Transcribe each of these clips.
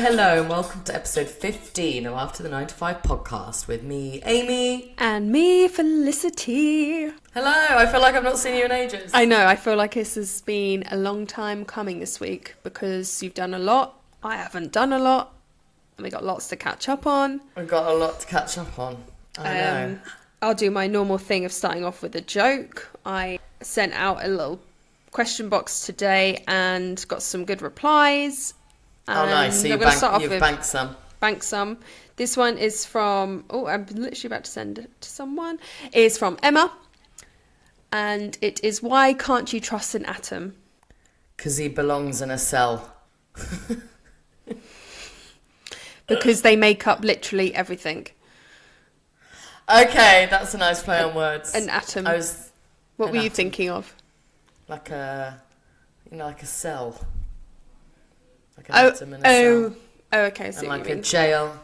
Hello, and welcome to episode 15 of After the 9 to 5 podcast with me, Amy. And me, Felicity. Hello, I feel like I've not seen you in ages. I know, I feel like this has been a long time coming this week because you've done a lot, I haven't done a lot, and we got lots to catch up on. We've got a lot to catch up on, I know. I'll do my normal thing of starting off with a joke. I sent out a little question box today and got some good replies. Oh, nice. So you've banked some. Bank some. This one is from... Oh, I'm literally about to send it to someone. It's from Emma. And it is, why can't you trust an atom? Because he belongs in a cell. Because they make up literally everything. Okay, that's a nice play on words. An atom. What were you thinking of? Like a cell. Like an atom in a cell. Okay, I see what you mean. Like a jail.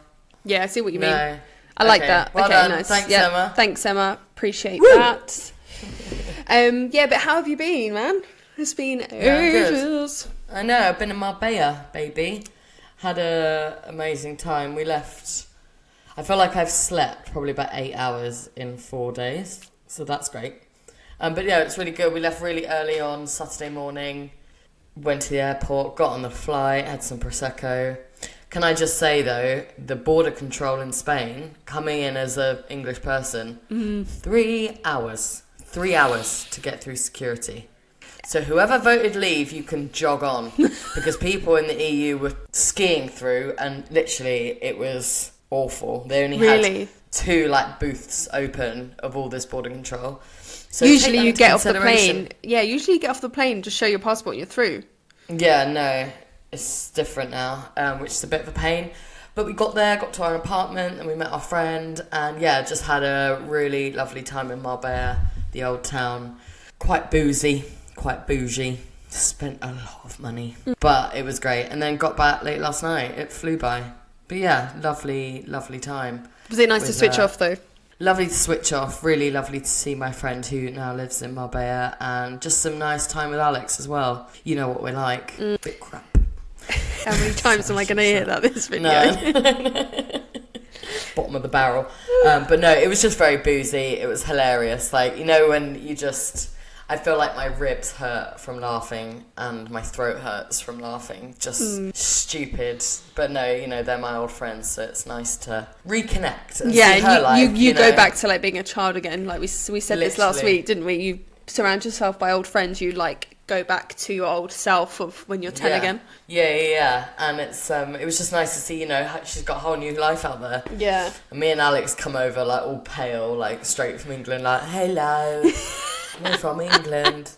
Yeah, I see what you mean. No. I like that. Well okay, done. nice. Thanks, Emma. Thanks, Emma. Appreciate Woo! that. But how have you been, man? It's been ages. I know, I've been in Marbella, baby. Had an amazing time. We left... I feel like I've slept probably about 8 hours in 4 days. So that's great. But yeah, it's really good. We left really early on Saturday morning. Went to the airport, got on the flight, had some Prosecco. Can I just say, though, the border control in Spain, coming in as an English person, 3 hours. 3 hours to get through security. So whoever voted leave, you can jog on. Because people in the EU were skiing through, and literally it was awful. They only had 2 booths open of all this border control. So usually you get off the plane. Yeah, usually you get off the plane, just show your passport and you're through. Yeah, no, it's different now, which is a bit of a pain. But we got there, got to our apartment, and we met our friend, and yeah, just had a really lovely time in Marbella, the old town. Quite boozy, quite bougie. Spent a lot of money, but it was great. And then got back late last night. It flew by. But yeah, lovely, lovely time. Was it nice to switch off though? Lovely to switch off, really lovely to see my friend who now lives in Marbella, and just some nice time with Alex as well. You know what we're like, bit crap. How many times am I going to hear that this video? No. Bottom of the barrel. But no, it was just very boozy, it was hilarious. Like, you know when you just... I feel like my ribs hurt from laughing and my throat hurts from laughing. Just stupid. But no, you know, they're my old friends, so it's nice to reconnect and see her life. You go back to being a child again. Like we said this last week, didn't we? You surround yourself by old friends, you go back to your old self of when you're 10 again. Yeah. And it's it was just nice to see, you know, she's got a whole new life out there. Yeah. And me and Alex come over all pale, straight from England, hello. We're from England,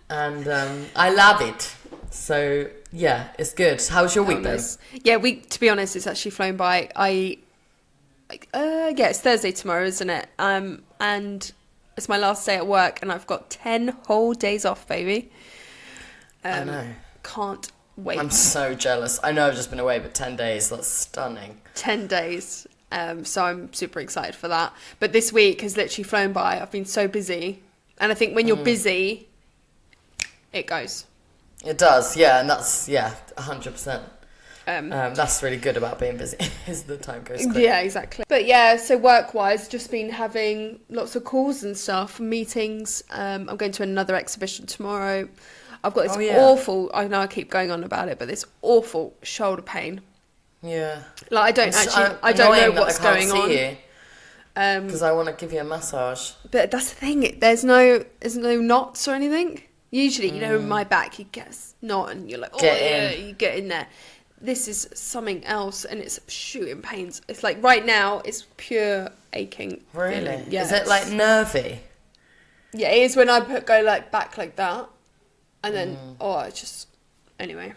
and I love it. So yeah, it's good. How's your week been? Yeah, to be honest, it's actually flown by. It's Thursday tomorrow, isn't it? And it's my last day at work, and I've got 10 whole days off, baby. I know. Can't wait. I'm so jealous. I know I've just been away, but 10 days, that's stunning. 10 days. So I'm super excited for that. But this week has literally flown by. I've been so busy. And I think when you're busy, it goes. It does, yeah, and that's 100%. That's really good about being busy, is the time goes quick. Yeah, exactly. But yeah, so work-wise, just been having lots of calls and stuff, meetings. I'm going to another exhibition tomorrow. I've got this awful, I know I keep going on about it, but this awful shoulder pain. Yeah. I don't know what's going on. Because I want to give you a massage. But that's the thing, there's no knots or anything. Usually, you know, in my back, you get a knot and you're like, you get in there. This is something else, and it's shooting pains. It's like right now, it's pure aching. Really? Feeling. Yeah, is it nervy? Yeah, it is when I go back like that, and then it's just anyway.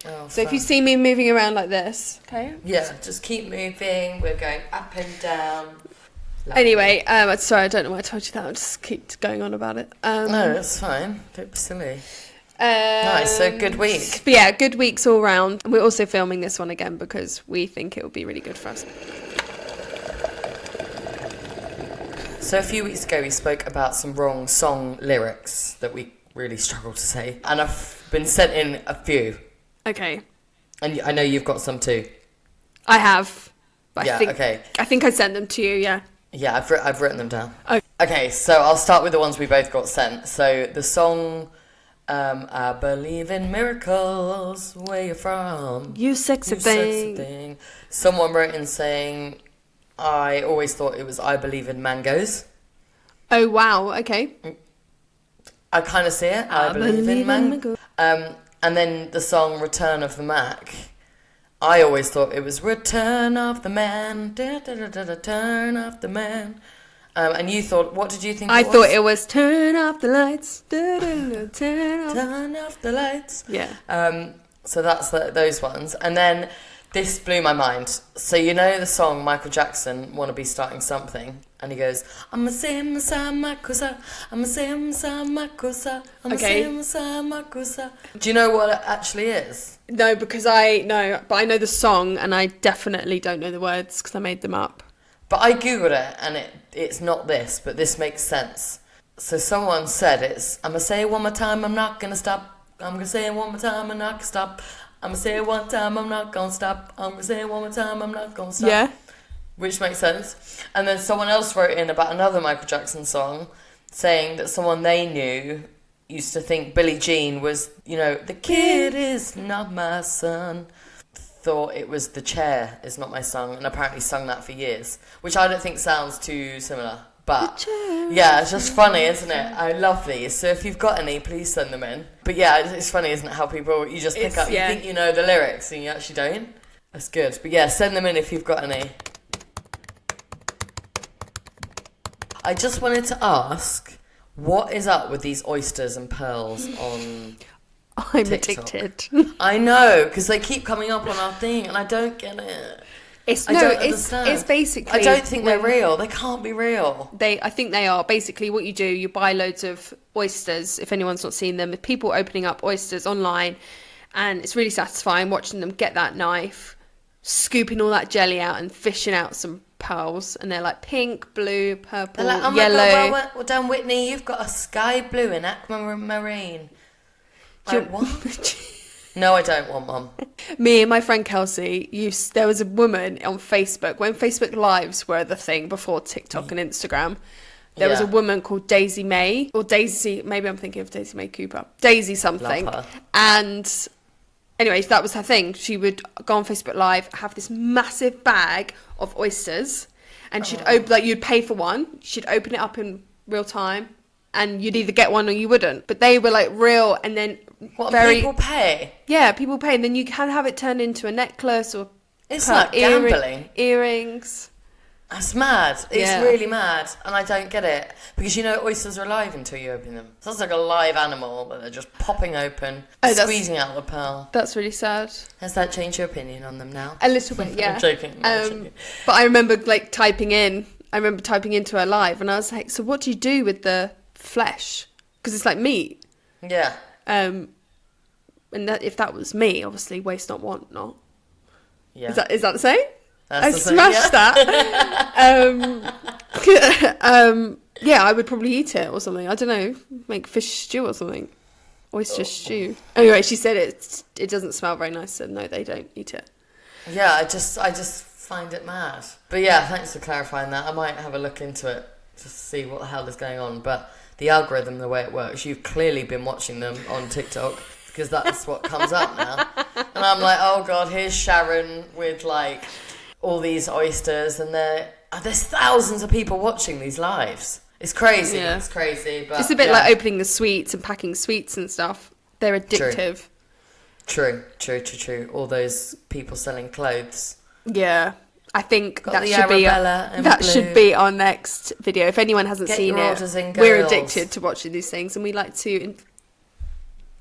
Oh, so if you see me moving around like this, okay? Yeah, just keep moving. We're going up and down. Lovely. Anyway, sorry, I don't know why I told you that. I'll just keep going on about it. No, that's fine. Don't be silly. Nice, so good week. But yeah, good weeks all round. And we're also filming this one again because we think it will be really good for us. So a few weeks ago we spoke about some wrong song lyrics that we really struggle to say. And I've been sent in a few. Okay. And I know you've got some too. I have. But Yeah, okay. I think I sent them to you, yeah. Yeah, I've written them down. Okay. Okay, so I'll start with the ones we both got sent. So the song, I believe in miracles, where you from? You sexy thing. Someone wrote in saying, I always thought it was I believe in mangoes. Oh, wow, okay. I kind of see it. I believe in mangoes. And then the song Return of the Mac. I always thought it was Return of the Man. Return of the Man. And you thought, what did you think I thought it was Turn off the lights. Turn off the lights. Yeah. So that's those ones. And then this blew my mind. So you know the song Michael Jackson, Wanna Be Starting Something? And he goes, I'm a sim makusa, I'm a sim makusa, I'm a sim makusa. Do you know what it actually is? No, because but I know the song and I definitely don't know the words because I made them up. But I googled it and it's not this, but this makes sense. So someone said I'm gonna say it one more time, I'm not gonna stop. I'm gonna say it one more time, I'm not gonna stop. I'm gonna say it one time, I'm not gonna stop. I'm gonna say it one more time, I'm not gonna stop. Yeah. Which makes sense. And then someone else wrote in about another Michael Jackson song saying that someone they knew used to think Billie Jean was, the kid is not my son. Thought it was The Chair is Not My Song, and apparently sung that for years, which I don't think sounds too similar. But yeah, it's just funny, isn't it? I love these. So if you've got any, please send them in. But yeah, it's funny, isn't it, how people, you just pick up, you think you know the lyrics and you actually don't. That's good. But yeah, send them in if you've got any. I just wanted to ask, what is up with these oysters and pearls on I'm TikTok? addicted. I know, because they keep coming up on our thing and I don't get it. It's basically... I don't think they're real. They can't be real. I think they are. Basically, what you do, you buy loads of oysters, if anyone's not seen them. People opening up oysters online, and it's really satisfying watching them get that knife, scooping all that jelly out and fishing out some pearls, and they're like pink, blue, purple, like, oh yellow. My God, well done, Whitney. You've got a sky blue and aquamarine. Like, what? No, I don't want one. Me and my friend Kelsey there was a woman on Facebook when Facebook Lives were the thing before TikTok and Instagram. There was a woman called Daisy May, or Daisy, maybe I'm thinking of Daisy May Cooper, Daisy something. Love her. And anyway, that was her thing. She would go on Facebook Live, have this massive bag of oysters, and she'd you'd pay for one, she'd open it up in real time, and you'd either get one or you wouldn't. But they were like real, and then people pay? Yeah, people pay, and then you can have it turned into a necklace or it's like gambling. Earrings. That's mad. It's really mad, and I don't get it because oysters are alive until you open them. Sounds like a live animal, but they're just popping open, squeezing out the pearl. That's really sad. Has that changed your opinion on them now? A little bit, yeah. I'm joking. But I remember typing into her live, and I was like, "So what do you do with the flesh? Because it's like meat." Yeah. And if that was me, obviously, waste not, want not. Yeah. Is that the same? That's I smashed that. Yeah, I would probably eat it or something. I don't know, make fish stew or something. Oyster stew. Anyway, she said it doesn't smell very nice, so no, they don't eat it. Yeah, I just find it mad. But yeah, thanks for clarifying that. I might have a look into it to see what the hell is going on. But the algorithm, the way it works, you've clearly been watching them on TikTok because that's what comes up now. And I'm like, oh God, here's Sharon with like all these oysters, and there's thousands of people watching these lives. It's crazy. Yeah. It's crazy. But it's a bit like opening the sweets and packing sweets and stuff. They're addictive. True. All those people selling clothes. Yeah. I think that should be our next video. If anyone hasn't seen it, we're addicted to watching these things, and we like to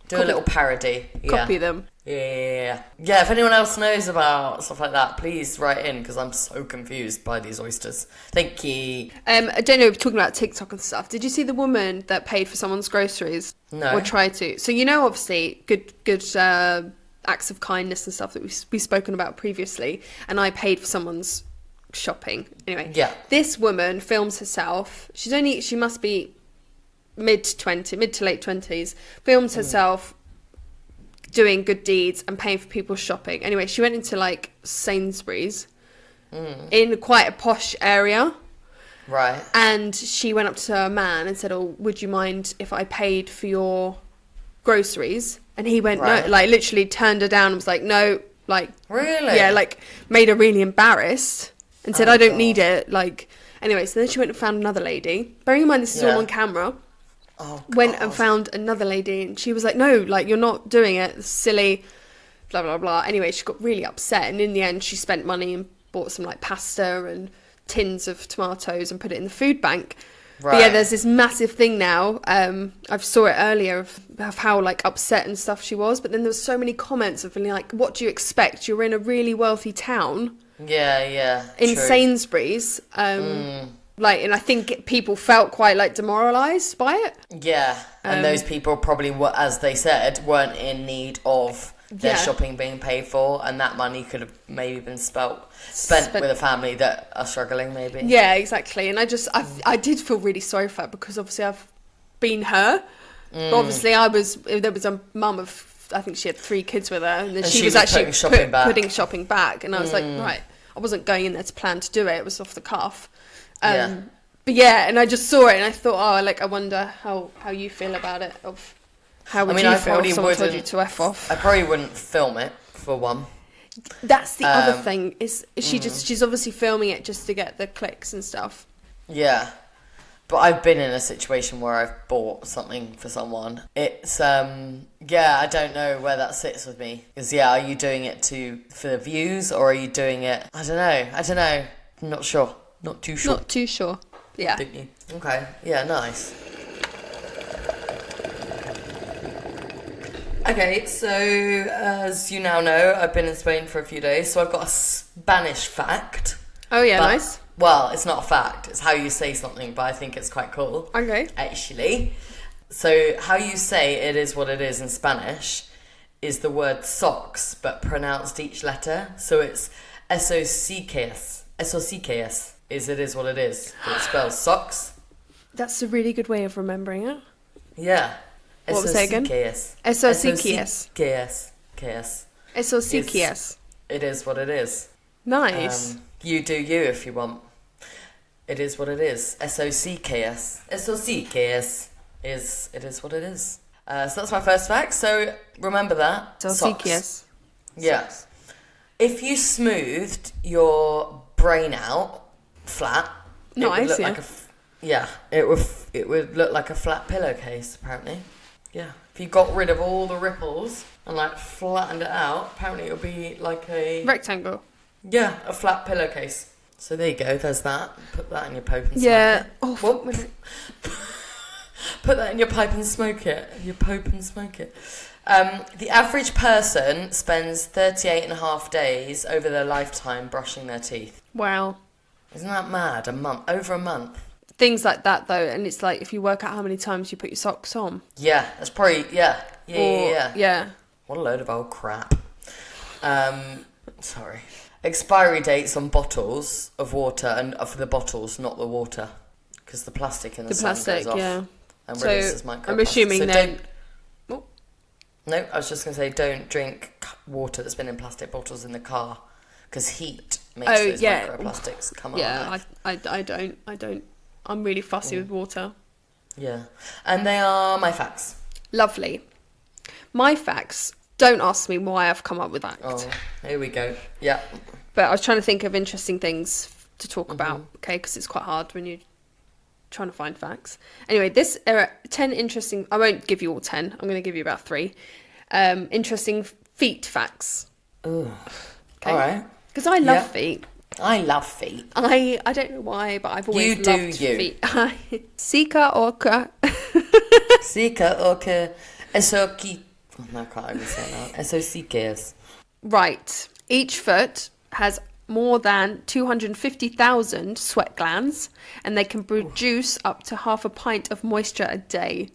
do a little parody. Copy them. Yeah. If anyone else knows about stuff like that, please write in because I'm so confused by these oysters. Thank you. I don't know, talking about TikTok and stuff. Did you see the woman that paid for someone's groceries? No. Or tried to? So obviously, good acts of kindness and stuff that we've spoken about previously. And I paid for someone's shopping. Anyway, Yeah. this woman films herself. She must be mid to late 20s. Films herself doing good deeds and paying for people's shopping. Anyway, she went into like Sainsbury's in quite a posh area. Right. And she went up to a man and said, "Oh, would you mind if I paid for your groceries?" And he went, Right. "No," like literally turned her down and was like, "No," like, Really? yeah, like made her really embarrassed and said, Oh, "I don't God. need it." Like, anyway, so then she went and found another lady. Bearing in mind this is all Yeah. on camera. Oh, Went God. and found another lady and she was like, "No, like you're not doing it. It's silly, blah, blah, blah." Anyway, she got really upset and in the end she spent money and bought some like pasta and tins of tomatoes and put it in the food bank. Right. But yeah, there's this massive thing now. I saw it earlier of how like upset and stuff she was, but then there was so many comments of like, "What do you expect? You're in a really wealthy town." Yeah. In True. Sainsbury's. Like, and I think people felt quite like demoralised by it. Yeah. And those people probably were, as they said, weren't in need of their shopping being paid for, and that money could have maybe been spent with a family that are struggling, maybe. Yeah, exactly. And I did feel really sorry for her because obviously I've been her. But obviously there was a mum of, I think she had 3 kids with her, and then she was actually putting shopping back. And I was like, right, I wasn't going in there to plan to do it. It was off the cuff. But yeah, and I just saw it and I thought, oh, like, I wonder how you feel about it. How would you feel if someone told you to F off? I probably wouldn't film it, for one. That's the other thing, is she's obviously filming it just to get the clicks and stuff. Yeah. But I've been in a situation where I've bought something for someone. It's, I don't know where that sits with me. Because, are you doing it for the views, or are you doing it... I don't know. I'm not sure. Not too sure. Not too sure. Yeah. Don't you? Okay. Yeah, nice. Okay, so as you now know, I've been in Spain for a few days, so I've got a Spanish fact. Oh, yeah, nice. Well, it's not a fact, it's how you say something, but I think it's quite cool. Okay. Actually. So, how you say "it is what it is" in Spanish is the word socks, but pronounced each letter. So it's eso sí que es. Eso sí que es is "it is what it is." But it spells socks. That's a really good way of remembering it. Yeah. What was it again? Eso sí que es. Eso sí que es. It is what it is. Nice. You do you if you want. It is what it is. Eso sí que es. Eso sí que es. It is what it is. So that's my first fact. So remember that. Eso sí que es. Yeah. Socks. If you smoothed your brain out flat, Nice, it would look like a flat pillowcase, apparently. Yeah. If you got rid of all the ripples and like flattened it out, apparently it would be like a rectangle. Yeah, a flat pillowcase. So there you go, there's that. Put that in your pipe and smoke Yeah. it. Oh, What? Put that in your pipe and smoke it. Your pope and smoke it. The average person spends 38 and a half days over their lifetime brushing their teeth. Wow. Isn't that mad? Over a month. Things like that, though, and it's like if you work out how many times you put your socks on. Yeah, that's probably, yeah. Yeah. What a load of old crap. Sorry. Expiry dates on bottles of water, and for the bottles, not the water, because the plastic in the sun goes off and releases microplastics. I'm assuming then. No, I was just going to say, don't drink water that's been in plastic bottles in the car, because heat makes those microplastics come out. Yeah, I don't. I'm really fussy with water. Yeah, and they are my facts. Lovely. My facts. Don't ask me why I've come up with that. Oh, here we go. Yeah. But I was trying to think of interesting things to talk about, okay, because it's quite hard when you're trying to find facts. Anyway, this 10 interesting... I won't give you all 10. I'm going to give you about 3. Interesting feet facts. Ooh. Okay. All right. Because I love feet. I love feet. I don't know why, but I've always loved feet. Sika or ka. Sika or ka. Eso ki... No, I can't even say that. Eso sí que es. Right. Each foot has more than 250,000 sweat glands, and they can produce up to half a pint of moisture a day.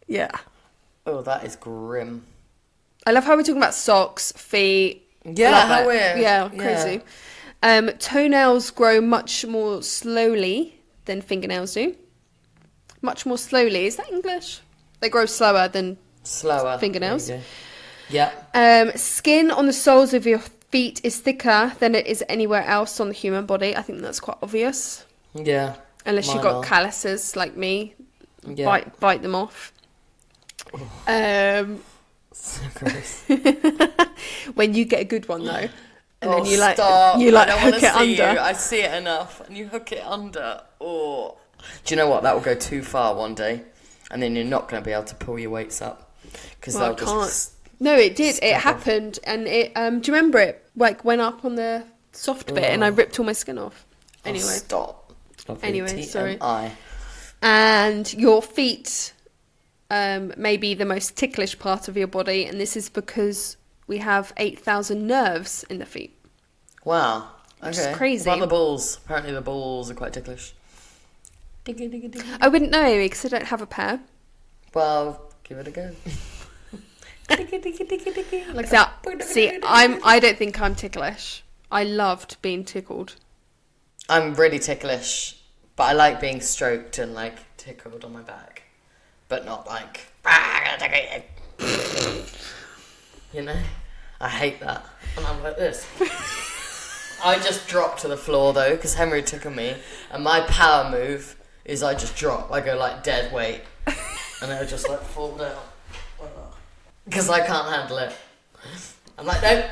Yeah. Oh, that is grim. I love how we're talking about socks, feet. Yeah, how weird. Yeah, crazy. Toenails grow much more slowly than fingernails do. Much more slowly. Is that English? They grow slower than fingernails. Yeah. Skin on the soles of your feet is thicker than it is anywhere else on the human body. I think that's quite obvious. Yeah. Unless you've got calluses like me. Yeah. Bite them off. So gross. When you get a good one though. And then stop. you I don't hook want to it see under. you. I see it enough. And you hook it under. Oh. Do you know what? That will go too far one day. And then you're not going to be able to pull your weights up. Because they'll just... No, it did. It happened. And it. Do you remember it? Like, went up on the soft bit and I ripped all my skin off. Anyway. Stop. Lovely. Anyway, sorry. TMI. And your feet may be the most ticklish part of your body. And this is because we have 8,000 nerves in the feet. Wow. Okay. Which is crazy. What about the balls? Apparently the balls are quite ticklish. I wouldn't know because I don't have a pair. Well, give it a go. Like that. See, I don't think I'm ticklish. I loved being tickled. I'm really ticklish, but I like being stroked and like tickled on my back, but not like you know. I hate that, and I'm like this. I just drop to the floor though, because Henry tickled me, and my power move is I just drop. I go like dead weight, and I just like fall down because I can't handle it. I'm like, no.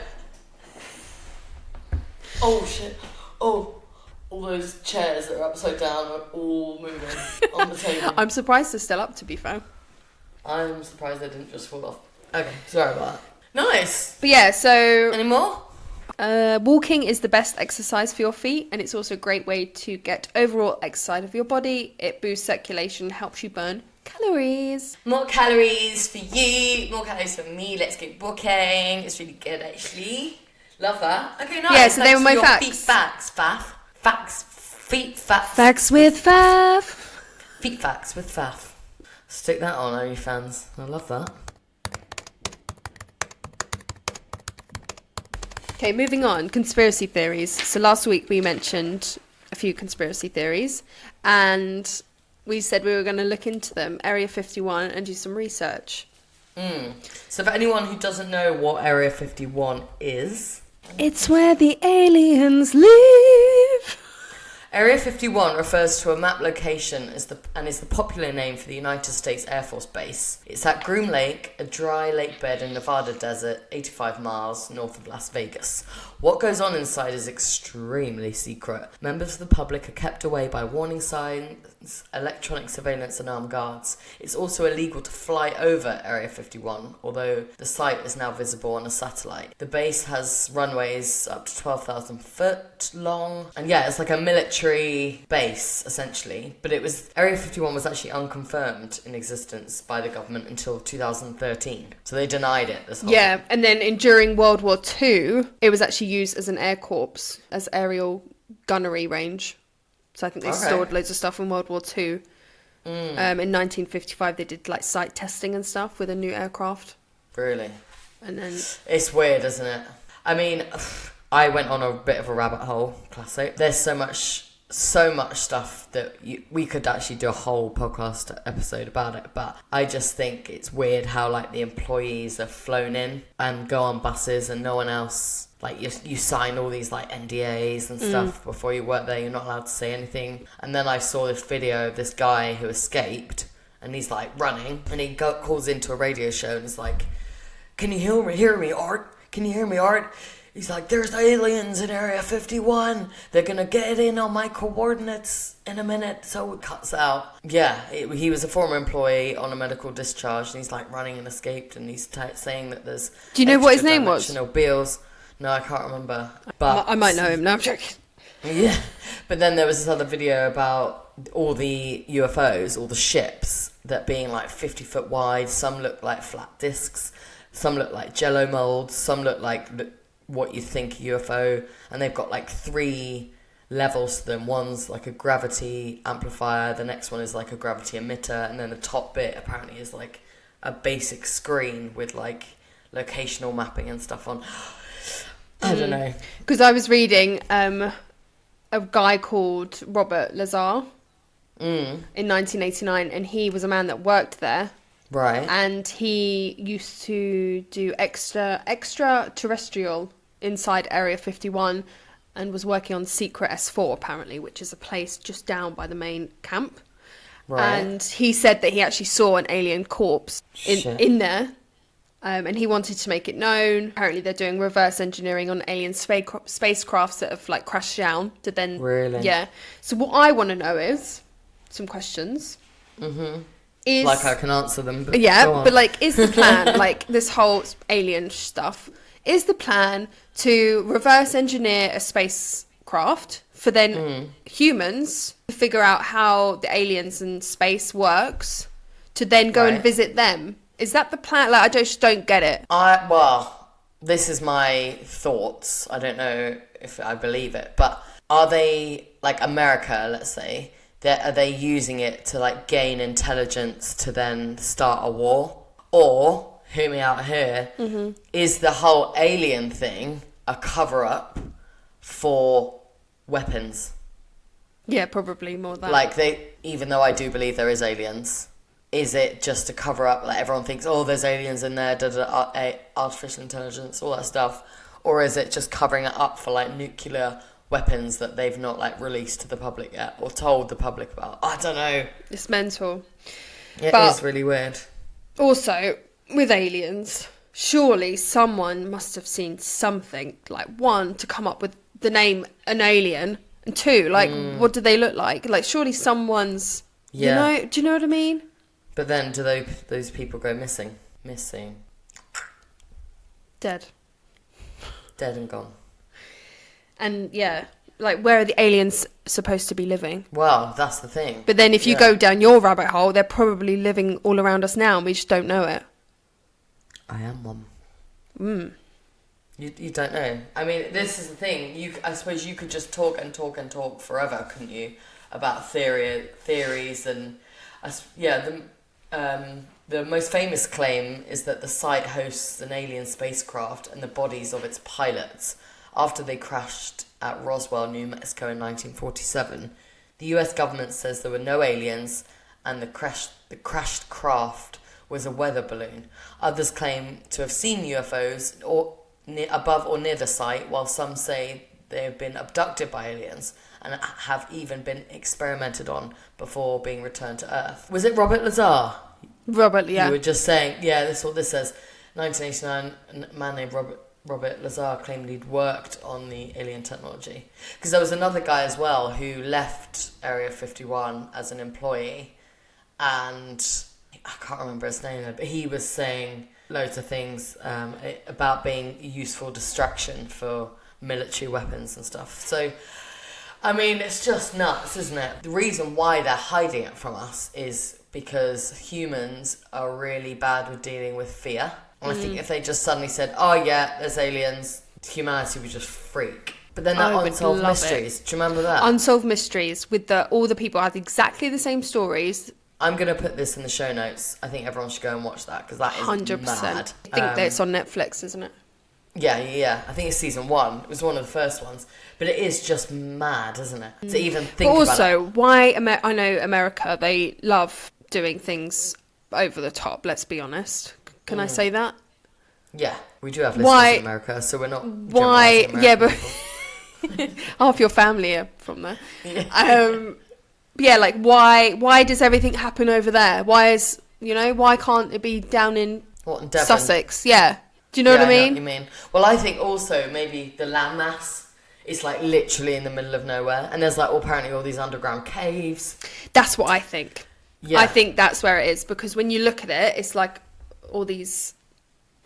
Oh shit. Oh. All those chairs that are upside down are all moving on the table. I'm surprised they're still up, to be fair. I'm surprised they didn't just fall off. Okay, sorry about that. Nice. But yeah, so... Any more? Walking is the best exercise for your feet, and it's also a great way to get overall exercise of your body. It boosts circulation, helps you burn calories. More calories for you, more calories for me. Let's get walking. It's really good, actually. Love that. Okay, nice. Yeah, so they were my facts. Feet facts, Faff. Feet facts. Facts with Faff. Feet facts with Faff. Stick that on, OnlyFans. I love that. Okay, moving on. Conspiracy theories. So last week we mentioned a few conspiracy theories, and we said we were going to look into them, Area 51, and do some research. So for anyone who doesn't know what Area 51 is... It's where the aliens live. Area 51 refers to a map location and is the popular name for the United States Air Force Base. It's at Groom Lake, a dry lake bed in Nevada desert, 85 miles north of Las Vegas. What goes on inside is extremely secret. Members of the public are kept away by warning signs, electronic surveillance and armed guards. It's also illegal to fly over Area 51, although the site is now visible on a satellite. The base has runways up to 12,000 foot long. And yeah, it's like a military base, essentially. But Area 51 was actually unconfirmed in existence by the government until 2013. So they denied it. Yeah, and then during World War II, it was actually used as an air corps, as aerial gunnery range. So I think they stored loads of stuff in World War II. In 1955, they did like site testing and stuff with a new aircraft. Really? And then it's weird, isn't it? I mean, I went on a bit of a rabbit hole. Classic. There's so much stuff that we could actually do a whole podcast episode about it. But I just think it's weird how like the employees are flown in and go on buses and no one else. Like you sign all these like NDAs and stuff before you work there. You're not allowed to say anything. And then I saw this video of this guy who escaped, and he's like running, and he calls into a radio show and is like, "Can you hear me, Art? Can you hear me, Art?" He's like, "There's aliens in Area 51. They're gonna get in on my coordinates in a minute." So it cuts out. Yeah, he was a former employee on a medical discharge, and he's like running and escaped, and he's saying that there's. Do you know what his name was? Bills. No, I can't remember. But I might know him. No, I'm joking. Yeah, but then there was this other video about all the UFOs, all the ships that being like 50 foot wide. Some look like flat discs. Some look like jello molds. Some look like what you think a UFO. And they've got like 3 levels to them. One's like a gravity amplifier. The next one is like a gravity emitter. And then the top bit apparently is like a basic screen with like locational mapping and stuff on. I don't know. Because I was reading a guy called Robert Lazar in 1989, and he was a man that worked there. Right. And he used to do extraterrestrial inside Area 51 and was working on Secret S4, apparently, which is a place just down by the main camp. Right. And he said that he actually saw an alien corpse in there. And he wanted to make it known. Apparently, they're doing reverse engineering on alien spacecrafts that have like crashed down to then. Really? Yeah. So what I want to know is some questions. Mm-hmm. Like I can answer them. But yeah, but like, is the plan like this whole alien stuff? Is the plan to reverse engineer a spacecraft for then humans to figure out how the aliens in space works to then go and visit them? Is that the plan? Like, I just don't get it. Well, this is my thoughts. I don't know if I believe it, but are they, like America, let's say, are they using it to like gain intelligence to then start a war? Or, hear me out here, is the whole alien thing a cover-up for weapons? Yeah, probably more than like even though I do believe there is aliens, is it just to cover up, like everyone thinks, oh, there's aliens in there, artificial intelligence, all that stuff, or is it just covering it up for like nuclear weapons that they've not like released to the public yet or told the public about? I don't know. It's mental. It is really weird. Also, with aliens, surely someone must have seen something, like, one, to come up with the name an alien, and two, like, what do they look like? Like, surely someone's, do you know what I mean? But then do those people go missing? Dead and gone. And yeah, like, where are the aliens supposed to be living? Well, that's the thing. But then if you go down your rabbit hole, they're probably living all around us now and we just don't know it. I am one. You don't know. I mean, this is the thing. I suppose you could just talk and talk and talk forever, couldn't you? About theories and the most famous claim is that the site hosts an alien spacecraft and the bodies of its pilots. After they crashed at Roswell, New Mexico in 1947, the US government says there were no aliens and the crashed craft was a weather balloon. Others claim to have seen UFOs above or near the site, while some say they have been abducted by aliens and have even been experimented on before being returned to Earth. Was it Robert Lazar? Robert, yeah. You were just saying, this is what this says. 1989, a man named Robert Lazar claimed he'd worked on the alien technology. Because there was another guy as well who left Area 51 as an employee, and I can't remember his name, but he was saying loads of things about being a useful distraction for military weapons and stuff. So, I mean, it's just nuts, isn't it? The reason why they're hiding it from us is because humans are really bad with dealing with fear. And I think if they just suddenly said, oh yeah, there's aliens, humanity would just freak. But then that Unsolved Mysteries, do you remember that? Unsolved Mysteries, with all the people had exactly the same stories. I'm going to put this in the show notes. I think everyone should go and watch that, because that is 100%. Mad. I think that it's on Netflix, isn't it? Yeah. I think it's season 1. It was one of the first ones. But it is just mad, isn't it? To even think about it. But also, why... I know America, they love doing things over the top, let's be honest. Can I say that? Yeah, we do have listeners in America, so we're not... Why... Yeah, but... half your family are from there. Yeah. Like, why does everything happen over there? Why can't it be down in Sussex? Yeah. Do you know what I mean? I know what you mean. Well, I think also maybe the landmass is like literally in the middle of nowhere, and there's like apparently all these underground caves. That's what I think. Yeah. I think that's where it is, because when you look at it, it's like all these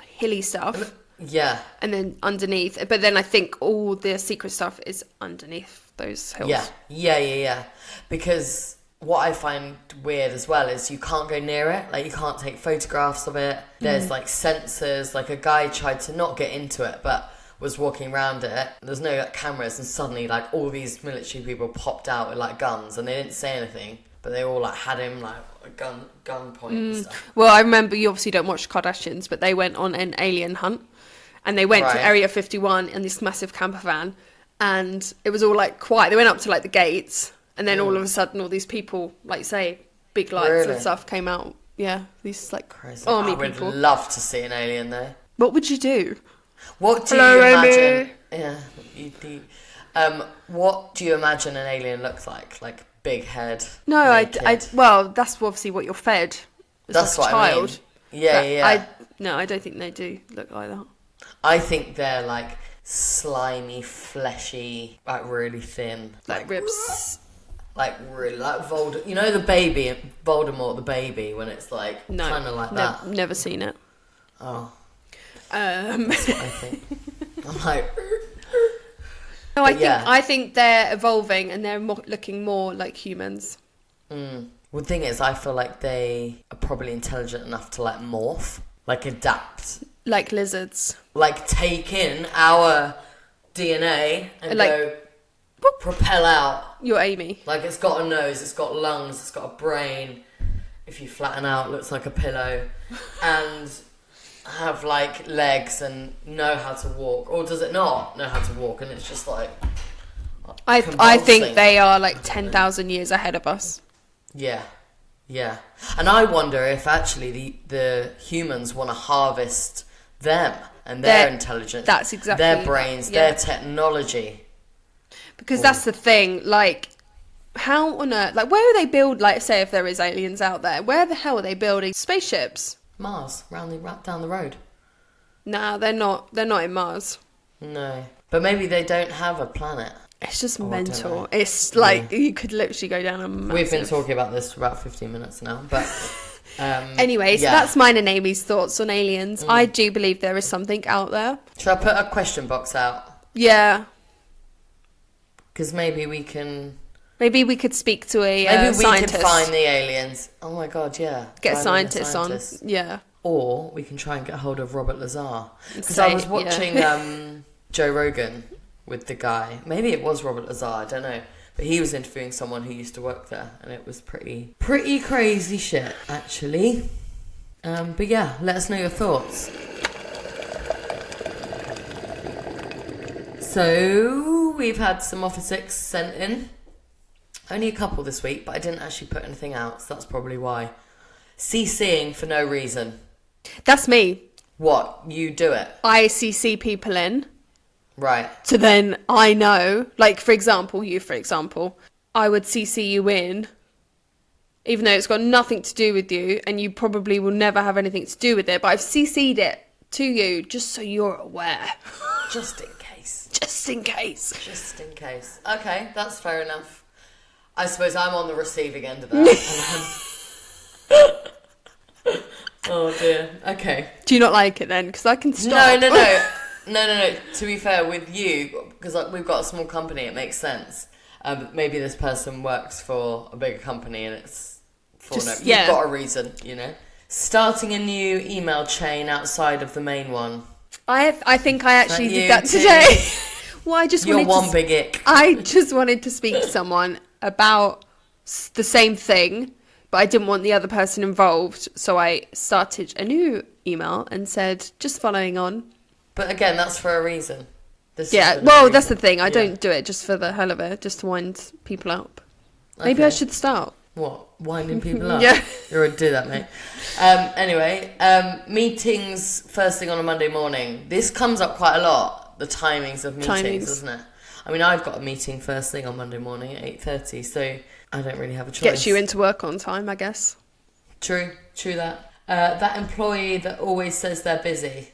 hilly stuff. Yeah. And then underneath. But then I think all the secret stuff is underneath those hills. Yeah. Because what I find weird as well is you can't go near it. Like, you can't take photographs of it. There's like sensors. Like, a guy tried to not get into it, but was walking around it. There's no cameras, and suddenly like all these military people popped out with like guns, and they didn't say anything, but they all like had him like a gun point and stuff. Well, I remember, you obviously don't watch Kardashians, but they went on an alien hunt, and they went to Right. Area 51 in this massive camper van, and it was all like quiet. They went up to like the gates, and then all of a sudden, all these people, like say, big lights Really? and stuff came out. Yeah, these like Crazy. army I would people. love to see an alien though. What would you do? What do Hello, you Amy. imagine? Yeah, you do. What do you imagine an alien looks like? Like big head. No, naked? well, that's obviously what you're fed as That's like a what I child. mean. Yeah, But yeah. No, I don't think they do look like that. I think they're like slimy, fleshy, like really thin, Like ribs. like really like Voldemort. You know the baby, Voldemort, the baby, when it's like No, kind of like that. never seen it. Oh, that's what I think. I'm like, No, But yeah. I think they're evolving and they're looking more like humans. well, the thing is, I feel like they are probably intelligent enough to like morph, like adapt, Like lizards. like take in our DNA and Like, go boop. propel out. You're Amy. Like it's got a nose, it's got lungs, it's got a brain. If you flatten out, it looks like a pillow, and have like legs and know how to walk, or does it not know how to walk? And it's just like I convulsing. think they are like 10,000 years ahead of us. Yeah, yeah. And I wonder if actually the humans want to harvest them and their intelligence. That's exactly their brains, that, yeah. their technology. Because that's the thing, like, how on earth, like, where do they build, like, say if there is aliens out there, where the hell are they building spaceships? Mars, down the road. Nah, they're not in Mars. No, but maybe they don't have a planet. It's just Oh, I don't mental. know. It's like, you could literally go down a massive... We've been talking about this for about 15 minutes now, but... Anyway, so yeah. that's mine and Amy's thoughts on aliens. I do believe there is something out there. Should I put a question box out? Yeah. Because maybe we can... Maybe we could speak to a Maybe we scientist. can find the aliens. Oh my god, yeah. Get Find a scientists on. Yeah. Or we can try and get hold of Robert Lazar. Because Say- I was watching Joe Rogan with the guy. Maybe it was Robert Lazar, I don't know. But he was interviewing someone who used to work there. And it was pretty crazy shit, actually. But yeah, let us know your thoughts. So, we've had some Offer 6 sent in. Only a couple this week, but I didn't actually put anything out, so that's probably why. CCing for no reason. That's me. What? You do it? I CC people in. Right. So then I know, like, for example, I would CC you in, even though it's got nothing to do with you, and you probably will never have anything to do with it, but I've CC'd it to you just so you're aware. Just in case. Just in case. Just in case. Okay, that's fair enough. I suppose I'm on the receiving end of that. Oh dear. Okay. Do you not like it then? Because I can stop. No. To be fair, with you, because we've got a small company, it makes sense. Maybe this person works for a bigger company and it's for Just- You've yeah. got a reason, you know. Starting a new email chain outside of the main one. I think I actually you did that too? today. Well, I just You're wanted one to... big ick. I just wanted to speak to someone about the same thing, but I didn't want the other person involved, so I started a new email and said, just following on. But again, that's for a reason. This Yeah, is for no well, reason. that's the thing. I Yeah. don't do it just for the hell of it, just to wind people up. Maybe I Okay. should start. What? Winding people up? Yeah. You already do that, mate. Anyway, meetings first thing on a Monday morning. This comes up quite a lot, the timings of meetings, doesn't it? I mean, I've got a meeting first thing on Monday morning at 8:30, so I don't really have a choice. Gets you into work on time, I guess. True that. That employee that always says they're busy.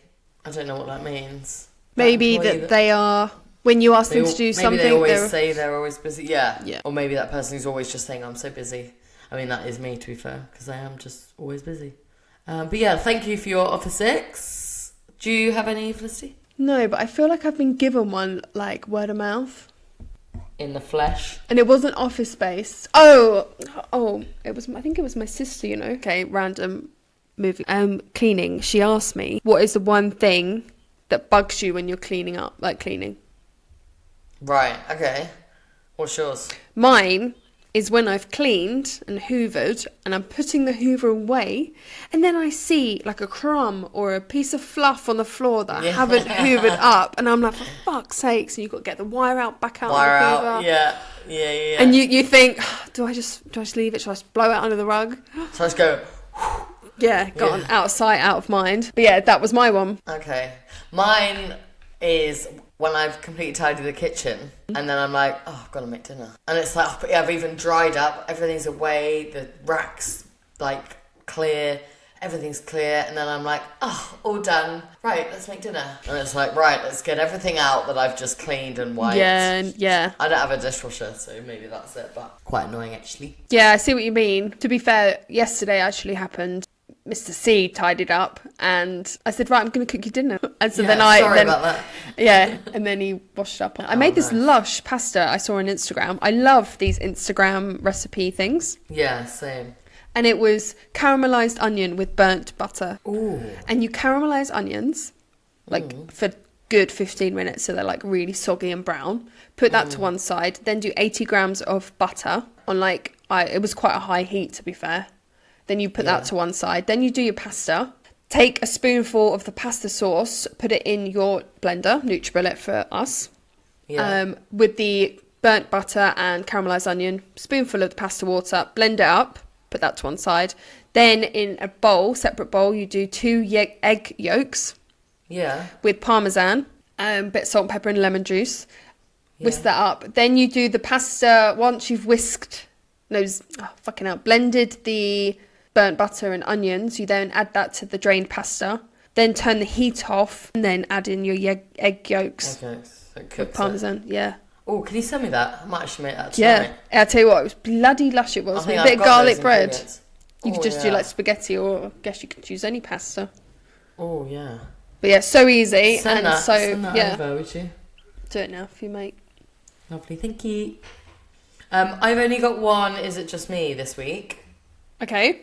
I don't know what that means. Maybe employee that they are... When you ask them to do maybe something... they always they're- say they're always busy. Yeah. Yeah. Or maybe that person who's always just saying, I'm so busy. I mean, that is me, to be fair, because I am just always busy. But yeah, thank you for your Offer 6. Do you have any, Felicity? No, but I feel like I've been given one, like, word of mouth. In the flesh? And it wasn't Office Space. Oh, it was. I think it was my sister. You know. Okay, random movie. Cleaning. She asked me, "What is the one thing that bugs you when you're cleaning up, like cleaning?" Right, okay. What's yours? Mine is when I've cleaned and hoovered and I'm putting the hoover away and then I see like a crumb or a piece of fluff on the floor that I haven't hoovered up, and I'm like, for fuck's sakes, and you've got to get the wire out back out of the hoover. Yeah. And you think, do I just leave it? Should I just blow it under the rug? So I just go... Got on out of sight, out of mind. But yeah, that was my one. Okay. Mine is when I've completely tidied the kitchen and then I'm like, oh, I've got to make dinner. And it's like, oh, I've even dried up, everything's away, the rack's like clear, everything's clear, and then I'm like, oh, all done. Right, let's make dinner. And it's like, right, let's get everything out that I've just cleaned and wiped. Yeah. I don't have a dishwasher, so maybe that's it, but quite annoying actually. Yeah, I see what you mean. To be fair, yesterday actually happened. Mr. C tidied up and I said, right, I'm going to cook you dinner. And so sorry about that. Yeah, and then he washed up. I made this lush pasta I saw on Instagram. I love these Instagram recipe things. Yeah, same. And it was caramelized onion with burnt butter. Ooh. And you caramelize onions like for good 15 minutes so they're like really soggy and brown. Put that to one side. Then do 80 grams of butter on it was quite a high heat, to be fair. Then you put that to one side. Then you do your pasta. Take a spoonful of the pasta sauce, put it in your blender, NutriBullet for us, with the burnt butter and caramelised onion, spoonful of the pasta water, blend it up, put that to one side. Then in a separate bowl, you do 2 egg yolks with parmesan, bit of salt and pepper and lemon juice. Whisk that up. Then you do the pasta once you've blended the burnt butter and onions. You then add that to the drained pasta, then turn the heat off and then add in your egg yolks with parmesan. Oh, can you send me that? I might actually make that tonight. I'll tell you what, it was bloody lush. It was with a bit of garlic bread. You could just do like spaghetti, or I guess you could use any pasta. Oh yeah. But yeah, so easy. Send that over, would you? Do it now if you make. Lovely, thank you. I've only got one Is It Just Me this week. Okay.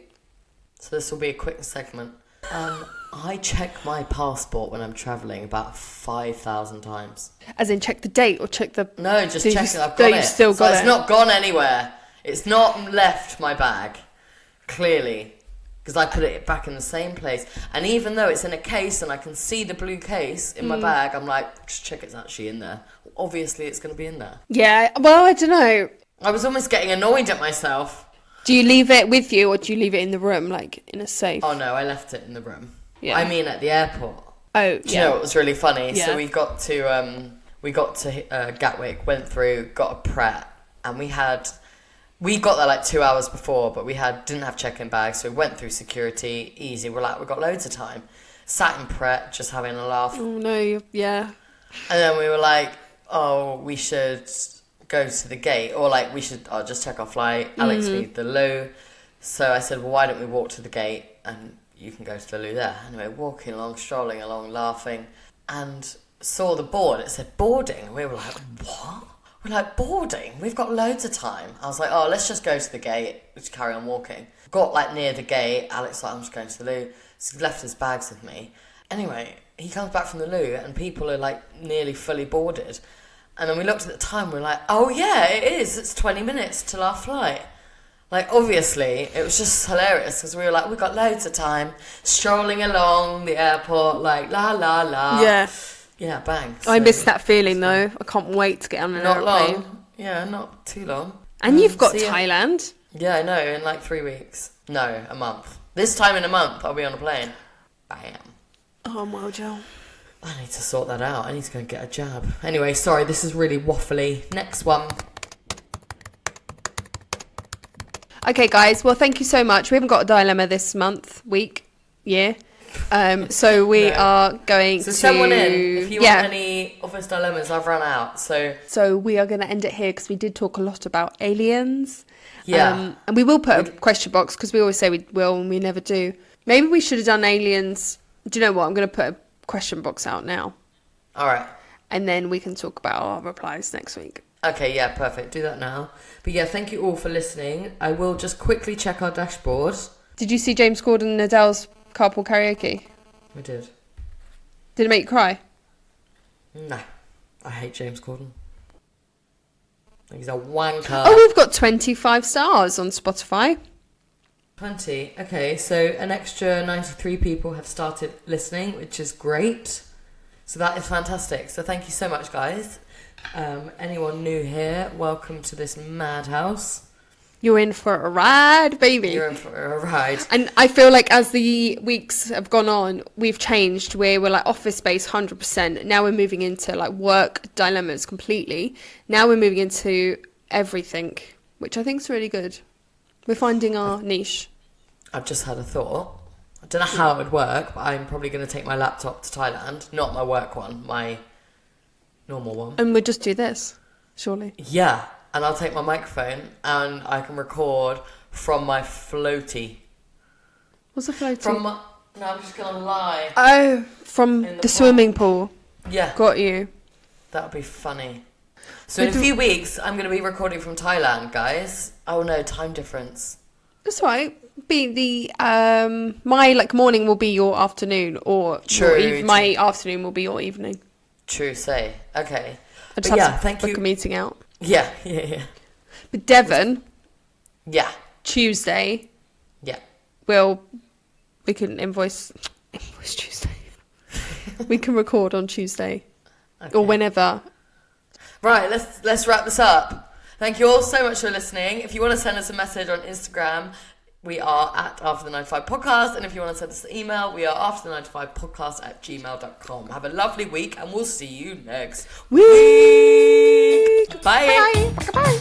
So this will be a quick segment. I check my passport when I'm travelling about 5,000 times. As in check the date or check the... No, just check it. I've got it. Still got it. It's not gone anywhere. It's not left my bag, clearly, because I put it back in the same place. And even though it's in a case and I can see the blue case in my bag, I'm like, just check it's actually in there. Obviously, it's going to be in there. Yeah, well, I don't know. I was almost getting annoyed at myself. Do you leave it with you or do you leave it in the room, like in a safe? Oh, no, I left it in the room. Yeah. I mean, at the airport. Oh, Do you know what was really funny? Yeah. So we got to Gatwick, went through, got a Pret, and we got there like 2 hours before, but didn't have check-in bags, so we went through security, easy. We're like, we've got loads of time. Sat in Pret, just having a laugh. Oh no, yeah. And then we were like, oh, we should go to the gate, or like we should just check our flight. Alex needed the loo, so I said, well, why don't we walk to the gate and you can go to the loo there. Anyway, walking along, strolling along, laughing, and saw the board. It said boarding, and we were like, what? We're like, boarding? We've got loads of time. I was like, oh, let's just go to the gate. Let's carry on walking. Got like near the gate. Alex like, I'm just going to the loo. So he left his bags with me. Anyway, he comes back from the loo and people are like nearly fully boarded. And then we looked at the time, we were like, oh yeah, it is. It's 20 minutes till our flight. Like, obviously, it was just hilarious because we were like, we've got loads of time, strolling along the airport, like, la, la, la. Yeah. Yeah, bang. I miss that feeling, though. I can't wait to get on an airplane. Not long. Yeah, not too long. And you've got Thailand. Yeah, I know, in like 3 weeks. No, a month. This time in a month, I'll be on a plane. Bam. Oh, well, Joe. I need to sort that out. I need to go and get a jab. Anyway, sorry, this is really waffly. Next one. Okay, guys. Well, thank you so much. We haven't got a dilemma this week, year. So we are going to... send one in. If you want any office dilemmas, I've run out. So we are going to end it here because we did talk a lot about aliens. Yeah. And we will put a question box because we always say we will and we never do. Maybe we should have done aliens. Do you know what? I'm going to put a question box out now. All right. And then we can talk about our replies next week. Okay, yeah, perfect. Do that now. But yeah, thank you all for listening. I will just quickly check our dashboard. Did you see James Corden and Adele's carpool karaoke? I did. Did it make you cry? No. I hate James Corden. He's a wanker. Oh, we've got 25 stars on Spotify. 20. Okay, so an extra 93 people have started listening, which is great. So that is fantastic. So thank you so much, guys. Anyone new here, welcome to this madhouse. You're in for a ride, baby. You're in for a ride. And I feel like as the weeks have gone on, we've changed where we're like office space 100%. Now we're moving into like work dilemmas completely. Now we're moving into everything, which I think is really good. We're finding our niche. I've just had a thought. I don't know how it would work, but I'm probably going to take my laptop to Thailand. Not my work one, my normal one. And we'll just do this, surely. Yeah, and I'll take my microphone and I can record from my floaty. What's a floaty? No, I'm just going to lie. Oh, from the swimming pool. Yeah. Got you. That would be funny. So in a few weeks, I'm going to be recording from Thailand, guys. Oh no, time difference. That's right. Be the my like morning will be your afternoon, or my afternoon will be your evening. True say. Okay. I just have to book a meeting out. Yeah. But Devon. Yeah. Tuesday. Yeah. We can invoice Tuesday. We can record on Tuesday. Okay. Or whenever. Right, let's wrap this up. Thank you all so much for listening. If you want to send us a message on Instagram, we are at After the 95 Podcast. And if you want to send us an email, we are after95podcast@gmail.com. Have a lovely week and we'll see you next week. Bye. Bye. Bye.